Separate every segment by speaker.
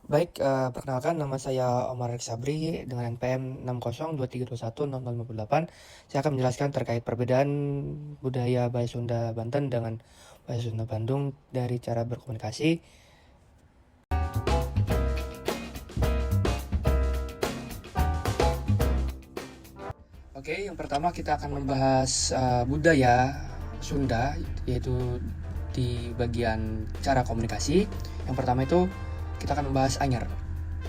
Speaker 1: Baik, perkenalkan nama saya Omar Sabri dengan NPM 6023210058. Saya akan menjelaskan terkait perbedaan budaya bahasa Sunda Banten dengan bahasa Sunda Bandung dari cara berkomunikasi. Oke, yang pertama kita akan membahas budaya Sunda, yaitu di bagian cara komunikasi. Yang pertama itu kita akan membahas Anyar,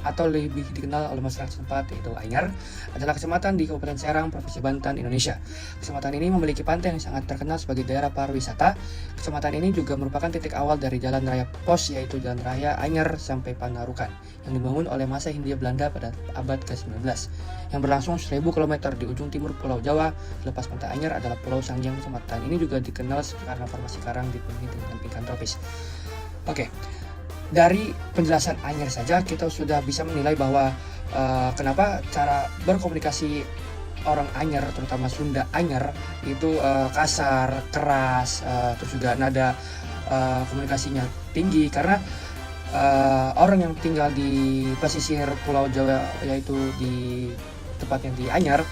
Speaker 1: atau lebih dikenal oleh masyarakat setempat yaitu Anyar, adalah kecamatan di Kabupaten Serang, Provinsi Banten, Indonesia. Kecamatan ini memiliki pantai yang sangat terkenal sebagai daerah pariwisata. Kecamatan ini juga merupakan titik awal dari Jalan Raya Pos, yaitu Jalan Raya Anyar sampai Panarukan, yang dibangun oleh masa Hindia Belanda pada abad ke-19, yang berlangsung 1000 km di ujung timur Pulau Jawa. Lepas pantai Anyar adalah Pulau Sangiang. Kecamatan ini juga dikenal karena formasi karang dipenuhi dengan ikan tropis. Oke, dari penjelasan Anyar saja kita sudah bisa menilai bahwa kenapa cara berkomunikasi orang Anyar, terutama Sunda Anyar, itu kasar, keras, terus juga nada komunikasinya tinggi, karena orang yang tinggal di pesisir Pulau Jawa, yaitu di tepatnya di Anyar,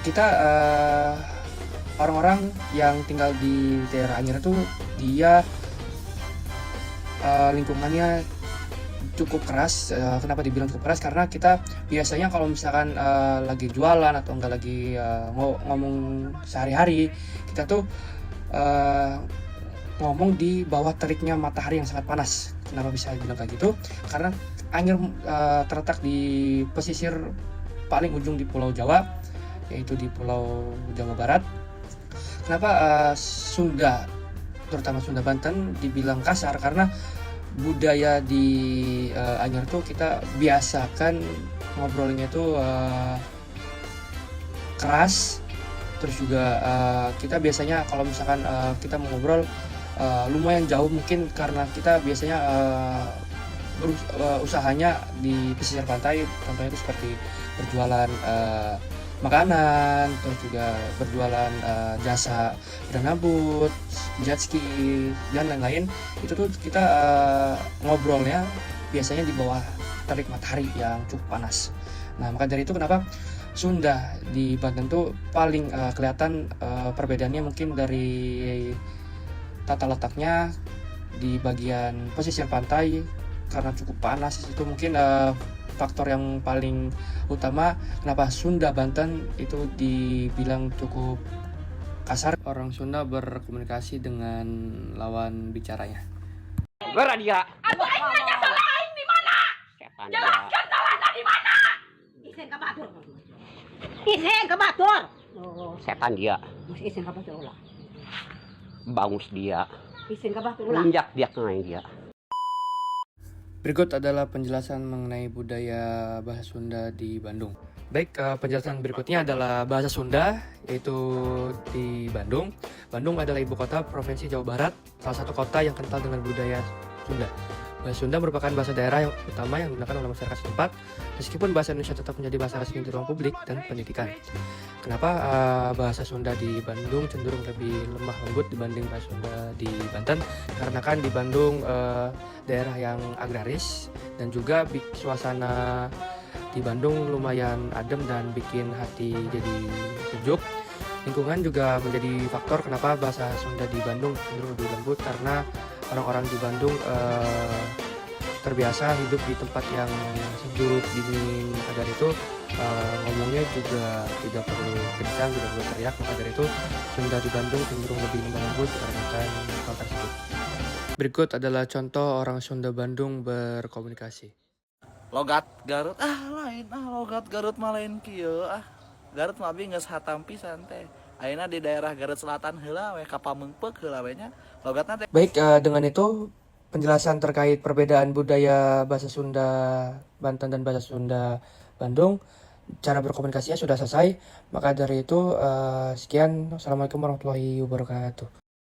Speaker 1: kita orang-orang yang tinggal di daerah Anyar itu dia lingkungannya cukup keras. Kenapa dibilang cukup keras? Karena kita biasanya kalau misalkan lagi jualan atau enggak lagi ngomong sehari-hari, kita tuh ngomong di bawah teriknya matahari yang sangat panas. Kenapa bisa bilang kayak gitu? Karena Anyar terletak di pesisir paling ujung di Pulau Jawa, yaitu di Pulau Jawa Barat. Kenapa Sunda, terutama Sunda Banten, dibilang kasar? Karena budaya di Anyar tuh kita biasakan ngobrolnya tuh keras. Terus juga kita biasanya kalau misalkan kita mau ngobrol lumayan jauh, mungkin karena kita biasanya usahanya di pesisir pantai. Contohnya itu seperti berjualan makanan, terus juga berjualan jasa berenabut, jet ski, dan lain-lain. Itu tuh kita ngobrolnya biasanya di bawah terik matahari yang cukup panas. Nah, maka dari itu kenapa Sunda di Banten tuh paling kelihatan perbedaannya mungkin dari tata letaknya di bagian pesisir pantai, karena cukup panas. Itu mungkin faktor yang paling utama kenapa Sunda Banten itu dibilang cukup kasar. Orang Sunda berkomunikasi dengan lawan bicaranya.
Speaker 2: Gara dia.
Speaker 3: Aduh, aing nanya salah aing di mana?
Speaker 2: Setan dia.
Speaker 3: Jelaskan salahnya di mana? Isen ka batur. Isen ka batur. Oh,
Speaker 2: Setan dia.
Speaker 3: mas isen ka batur ulah.
Speaker 2: Bangus dia.
Speaker 3: Isen ka batur ulah.
Speaker 2: Lunjak dia kenai dia.
Speaker 1: Berikut adalah penjelasan mengenai budaya bahasa Sunda di Bandung. Baik, penjelasan berikutnya adalah bahasa Sunda, yaitu di Bandung. Bandung adalah ibu kota Provinsi Jawa Barat, salah satu kota yang kental dengan budaya Sunda. Bahasa Sunda merupakan bahasa daerah yang utama yang digunakan oleh masyarakat setempat, meskipun bahasa Indonesia tetap menjadi bahasa resmi di ruang publik dan pendidikan. Kenapa bahasa Sunda di Bandung cenderung lebih lemah lembut dibanding bahasa Sunda di Banten? Karena kan di Bandung daerah yang agraris, dan juga suasana di Bandung lumayan adem dan bikin hati jadi sejuk. Lingkungan juga menjadi faktor kenapa bahasa Sunda di Bandung cenderung lebih lembut, karena orang-orang di Bandung terbiasa hidup di tempat yang sejuk, dingin. Maka dari itu ngomongnya juga tidak perlu kencang, tidak perlu teriak. Maka dari itu Sunda di Bandung cenderung lebih lembut dikarenakan hal tersebut. Berikut adalah contoh orang Sunda Bandung berkomunikasi.
Speaker 4: Logat Garut lain logat Garut mah lain kieu Garut mah abi geus hatam pisan teh. Ayeuna di daerah Garut Selatan heula we ka Pameungpeuk heula we nya logatna teh.
Speaker 1: Baik, dengan itu penjelasan terkait perbedaan budaya bahasa Sunda Banten dan bahasa Sunda Bandung, cara berkomunikasinya sudah selesai. Maka dari itu sekian. Assalamualaikum warahmatullahi wabarakatuh.